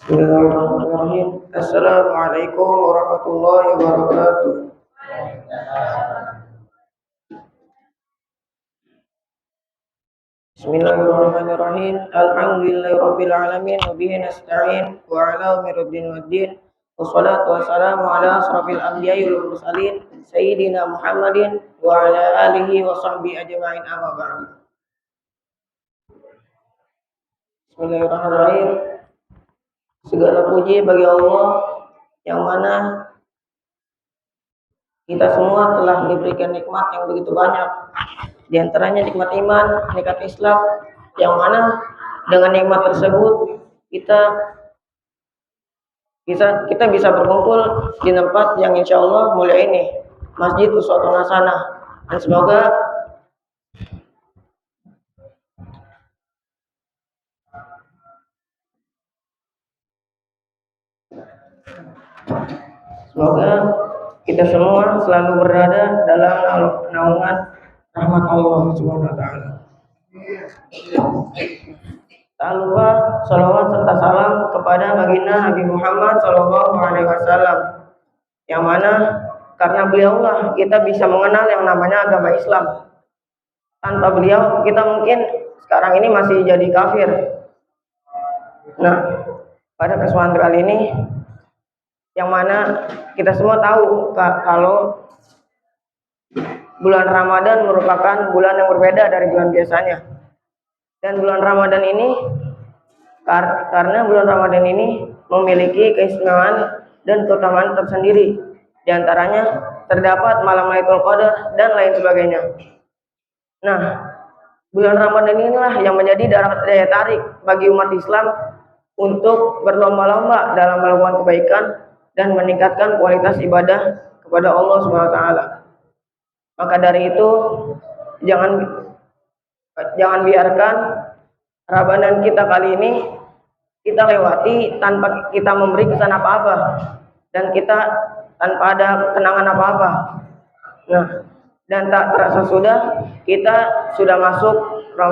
Bismillahirrahmanirrahim. Assalamualaikum warahmatullahi wabarakatuh. Bismillahirrahmanirrahim. Alhamdulillahirabbil alamin wa bihi nasta'in wa ala umuriddin waddin. Wassalatu wassalamu ala asrofil anbiya'i wal mursalin sayyidina Muhammadin wa ala alihi wa sahbihi ajma'in amma ba'du. Bismillahirrahmanirrahim. Segala puji bagi Allah yang mana kita semua telah diberikan nikmat yang begitu banyak. Di antaranya nikmat iman, nikmat Islam, yang mana dengan nikmat tersebut kita bisa berkumpul di tempat yang insya Allah mulia ini, Masjid Uswatun Hasanah. Dan semoga kita semua selalu berada dalam naungan rahmat Allah Subhanahu wa taala. Tak lupa salawat serta salam kepada baginda Nabi Muhammad Shallallahu Alaihi Wasallam, yang mana karena beliaulah kita bisa mengenal yang namanya agama Islam. Tanpa beliau kita mungkin sekarang ini masih jadi kafir. Nah, pada kesempatan kali ini, yang mana kita semua tahu kalau bulan Ramadan merupakan bulan yang berbeda dari bulan biasanya. Dan bulan Ramadan ini, karena bulan Ramadan ini memiliki keistimewaan dan keutamaan tersendiri. Di antaranya terdapat malam Lailatul Qadar dan lain sebagainya. Nah, bulan Ramadan inilah yang menjadi daya tarik bagi umat Islam untuk berlomba-lomba dalam melakukan kebaikan dan meningkatkan kualitas ibadah kepada Allah Subhanahu wa taala. Maka dari itu, jangan biarkan Ramadan kita kali ini kita lewati tanpa kita memberi kesan apa-apa dan kita tanpa ada kenangan apa-apa. Nah, dan tak terasa kita sudah masuk 10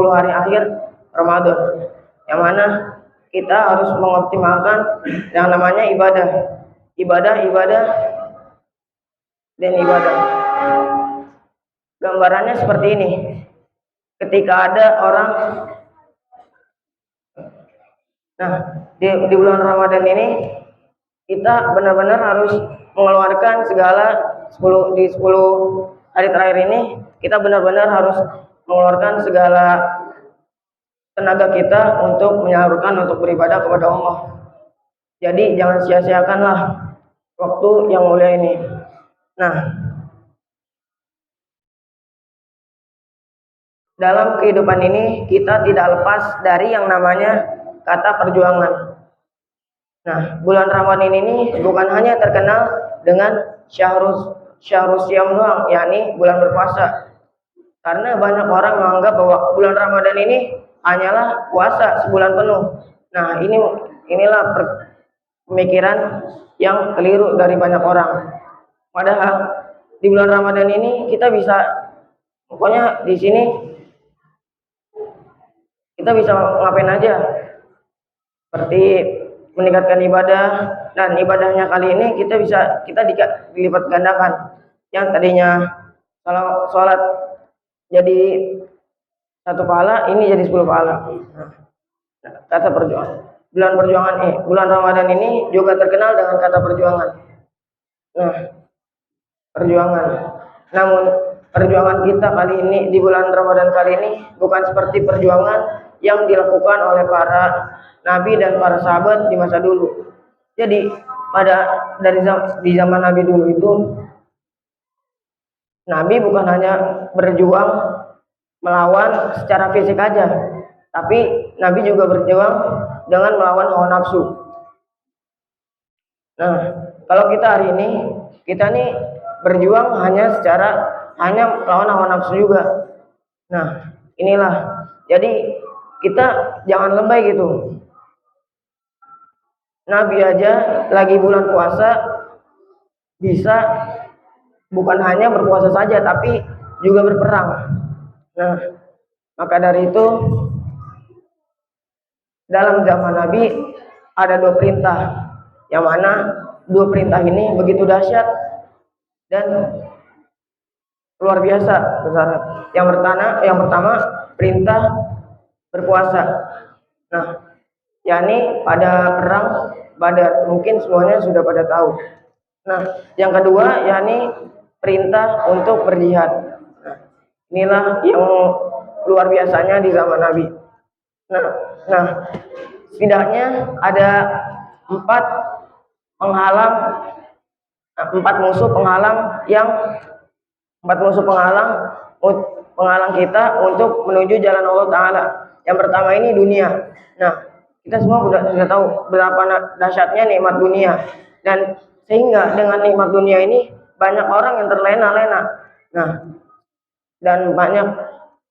hari akhir Ramadan, yang mana kita harus mengoptimalkan yang namanya ibadah dan ibadah. Gambarannya seperti ini. Ketika ada orang, di bulan Ramadan ini kita benar-benar harus mengeluarkan segala 10 hari terakhir ini, kita benar-benar harus mengeluarkan segala tenaga kita untuk menyalurkan untuk beribadah kepada Allah. Jadi jangan sia-siakanlah waktu yang mulia ini. Nah, dalam kehidupan ini kita tidak lepas dari yang namanya kata perjuangan. Nah, bulan Ramadan ini bukan hanya terkenal dengan syahrus syam doang, yakni bulan berpuasa. Karena banyak orang menganggap bahwa bulan Ramadan ini hanyalah puasa sebulan penuh. Nah, inilah pemikiran yang keliru dari banyak orang. Padahal di bulan Ramadan ini kita bisa, pokoknya di sini kita bisa ngapain aja, seperti meningkatkan ibadah, dan ibadahnya kali ini kita dilipat gandakan. Yang tadinya kalau sholat jadi 1 pahala, ini jadi 10 pahala. Kata perjuangan. Bulan Ramadan ini juga terkenal dengan kata perjuangan. Nah, perjuangan. Namun perjuangan kita kali ini di bulan Ramadan kali ini bukan seperti perjuangan yang dilakukan oleh para nabi dan para sahabat di masa dulu. Jadi di zaman Nabi dulu itu, Nabi bukan hanya berjuang melawan secara fisik aja, tapi Nabi juga berjuang dengan melawan hawa nafsu. Nah, kalau kita hari ini, kita nih berjuang hanya melawan hawa nafsu juga. Nah, inilah. Jadi kita jangan lebay gitu. Nabi aja lagi bulan puasa bisa bukan hanya berpuasa saja, tapi juga berperang. Nah, maka dari itu dalam zaman Nabi ada dua perintah, yang mana dua perintah ini begitu dahsyat dan luar biasa besar. Yang pertama perintah berpuasa. Nah, yakni pada perang Badar, mungkin semuanya sudah pada tahu. Nah, yang kedua yakni perintah untuk berjihad. Nah, inilah yang luar biasanya di zaman Nabi. Nah, setidaknya ada empat penghalang, empat musuh penghalang penghalang kita untuk menuju jalan Allah Ta'ala. Yang pertama ini dunia. Nah, kita semua sudah tahu berapa dahsyatnya nikmat dunia, dan sehingga dengan nikmat dunia ini banyak orang yang terlena-lena. Nah, dan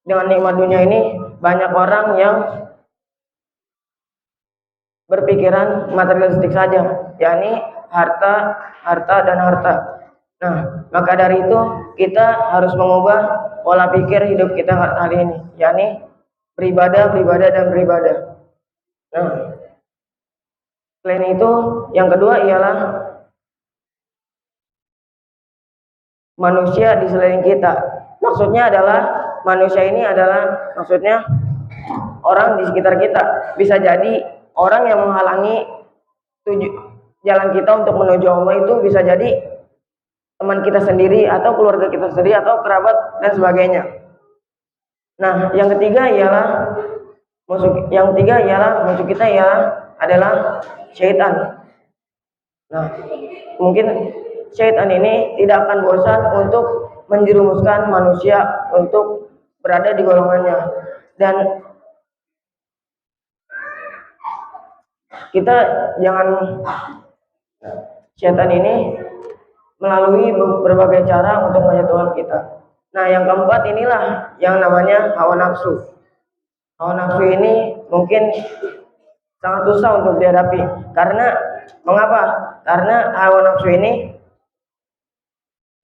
dengan nikmat dunia ini banyak orang yang berpikiran materialistik saja, yakni harta dan harta. Nah, maka dari itu kita harus mengubah pola pikir hidup kita hari ini, yakni beribadah dan beribadah. Nah, selain itu yang kedua ialah manusia di sekeliling kita. Maksudnya adalah manusia ini adalah orang di sekitar kita. Bisa jadi orang yang menghalangi jalan kita untuk menuju Allah itu bisa jadi teman kita sendiri atau keluarga kita sendiri atau kerabat dan sebagainya. Nah, yang ketiga ialah musuh kita adalah syaitan. Nah, mungkin syaitan ini tidak akan bosan untuk menjerumuskan manusia untuk berada di golongannya, dan kita jangan syaitan ini melalui berbagai cara untuk menjatuhkan kita. Nah, yang keempat inilah yang namanya hawa nafsu. Hawa nafsu ini mungkin sangat susah untuk dihadapi. Mengapa? Karena hawa nafsu ini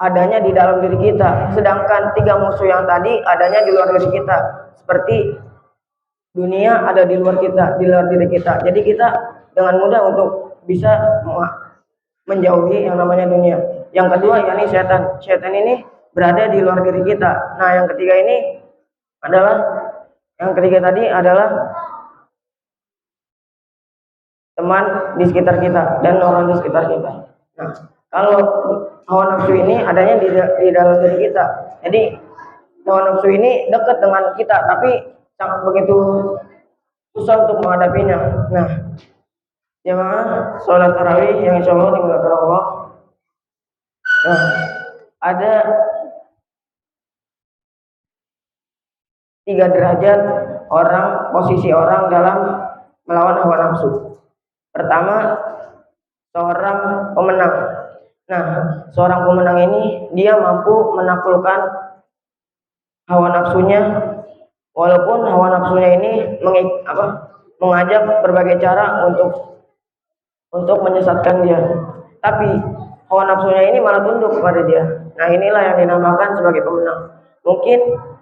adanya di dalam diri kita, sedangkan tiga musuh yang tadi adanya di luar diri kita. Seperti dunia ada di luar diri kita. Jadi kita dengan mudah untuk bisa menjauhi yang namanya dunia. Yang kedua yakni setan. Setan ini berada di luar diri kita. Nah, yang ketiga tadi adalah teman di sekitar kita dan orang di sekitar kita. Nah, kalau hawa nafsu ini adanya di dalam diri kita. Jadi hawa nafsu ini dekat dengan kita, tapi sangat begitu susah untuk menghadapinya. Nah, jemaah sholat tarawih yang insya Allah dimuliakan Allah. Nah, ada 3 derajat posisi orang dalam melawan hawa nafsu. Pertama, seorang pemenang. Nah, seorang pemenang ini dia mampu menaklukkan hawa nafsunya, walaupun hawa nafsunya ini mengajak berbagai cara untuk menyesatkan dia, tapi hawa nafsunya ini malah tunduk kepada dia. Nah, inilah yang dinamakan sebagai pemenang. Mungkin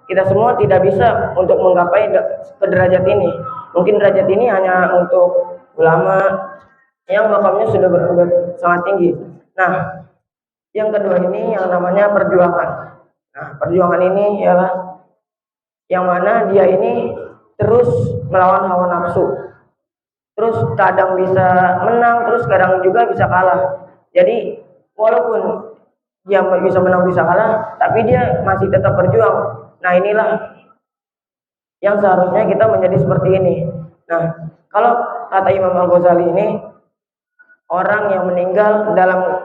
kita semua tidak bisa untuk menggapai ke derajat ini. Mungkin derajat ini hanya untuk ulama yang makamnya sudah sangat tinggi. Nah, yang kedua ini yang namanya perjuangan. Nah, perjuangan ini ialah yang mana dia ini terus melawan hawa nafsu. Terus kadang bisa menang, terus kadang juga bisa kalah. Jadi walaupun dia bisa menang bisa kalah, tapi dia masih tetap berjuang. Nah, inilah yang seharusnya kita menjadi seperti ini. Nah, kalau kata Imam Al-Ghazali ini, orang yang meninggal dalam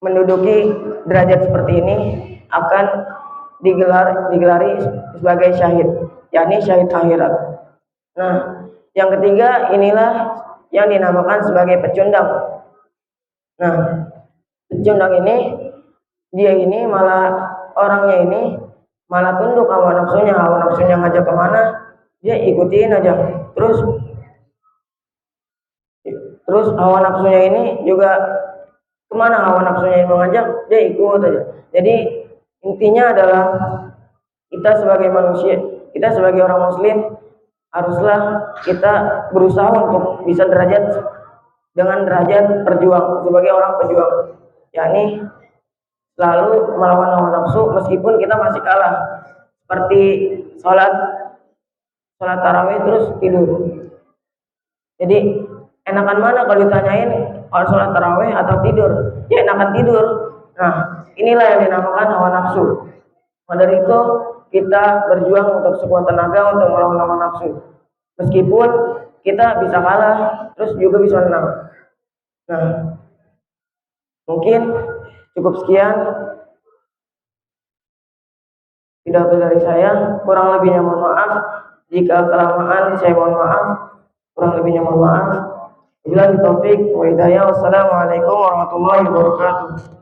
menduduki derajat seperti ini akan digelari sebagai syahid, yakni syahid akhirat. Nah, yang ketiga inilah yang dinamakan sebagai pecundang. Nah, pecundang ini orangnya ini malah tunduk hawa nafsunya ngajak kemana dia ikutin aja, terus hawa nafsunya ini juga kemana hawa nafsunya yang mengajak dia ikut aja. Jadi intinya adalah kita sebagai manusia, kita sebagai orang muslim haruslah kita berusaha untuk bisa derajat dengan derajat perjuang sebagai orang pejuang, yakni selalu melawan hawa nafsu meskipun kita masih kalah, seperti sholat sholat tarawih terus tidur. Jadi enakan mana kalau ditanyain kalau sholat tarawih atau tidur? Ya enakan tidur. Nah, inilah yang dinamakan hawa nafsu. Maka dari itu kita berjuang untuk sekuat tenaga untuk melawan hawa nafsu. Meskipun kita bisa kalah, terus juga bisa menang. Nah, mungkin cukup sekian pidato dari saya. Kurang lebihnya mohon maaf. Jika kelamaan saya mohon maaf. Kurang lebihnya mohon maaf. Wabillahi taufik wa hidayah. Wassalamualaikum warahmatullahi wabarakatuh.